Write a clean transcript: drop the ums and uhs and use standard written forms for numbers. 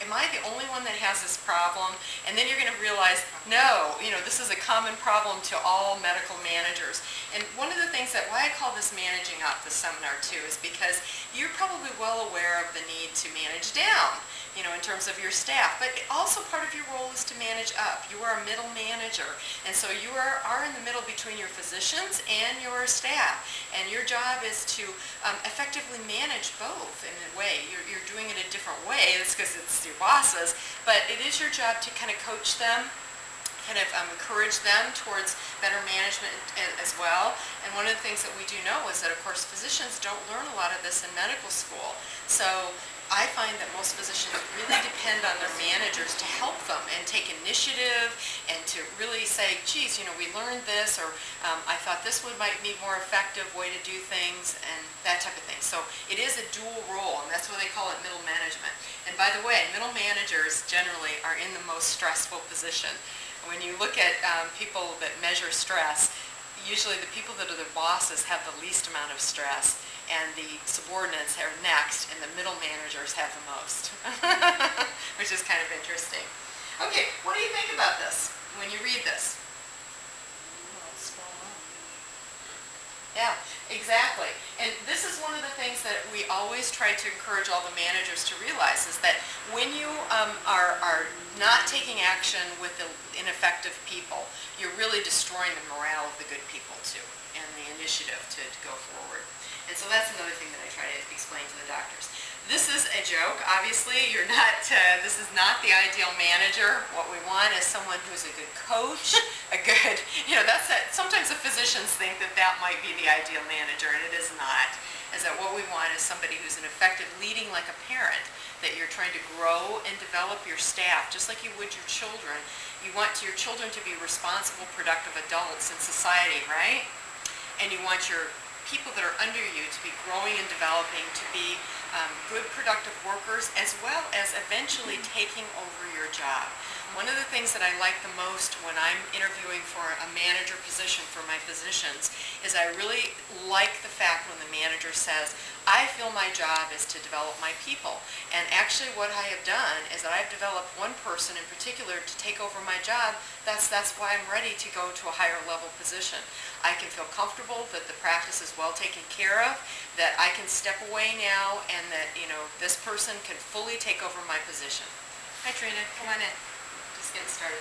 am I the only one that has this problem? And then you're going to realize, no, this is a common problem to all medical managers. And one of the things why I call this Managing Up, the seminar too, is because you're probably well aware of the need to manage down, in terms of your staff. But also part of your role is to manage up. You are a middle manager. And so you are in the middle between your physicians and your staff. And your job is to effectively manage both in a way. You're doing it a different way. It's because it's your bosses. But it is your job to kind of coach them, kind of encourage them towards better management as well. And one of the things that we do know is that, of course, physicians don't learn a lot of this in medical school. So I find that most physicians really depend on their managers to help them and take initiative and to really say, geez, we learned this, or I thought this might be more effective way to do things, and that type of thing. So it is a dual role, and that's why they call it middle management. And by the way, middle managers generally are in the most stressful position. When you look at people that measure stress, usually the people that are their bosses have the least amount of stress, and the subordinates are next, and the middle managers have the most, which is kind of interesting. Okay, what do you think about this when you read this? Well, it's spot on. Yeah, exactly. And this is one of the things that we always try to encourage all the managers to realize, is that when you are not taking action with the ineffective people, you're really destroying the morale of the good people too, and the initiative to go forward. And so that's another thing that I try to explain to the doctors. This is a joke. Obviously, this is not the ideal manager. What we want is someone who's a good coach, a good, sometimes the physicians think that might be the ideal manager, and it is not. Is that what we want is somebody who's an effective leading like a parent, that you're trying to grow and develop your staff, just like you would your children. You want your children to be responsible, productive adults in society, right? And you want your people that are under you to be growing and developing, to be good productive workers, as well as eventually taking over your job. One of the things that I like the most when I'm interviewing for a manager position for my physicians is I really like the fact when the manager says, I feel my job is to develop my people. And actually what I have done is that I've developed one person in particular to take over my job. That's why I'm ready to go to a higher level position. I can feel comfortable that the practice is well taken care of, that I can step away now, and that this person can fully take over my position. Hi Trina, come on in. Just getting started.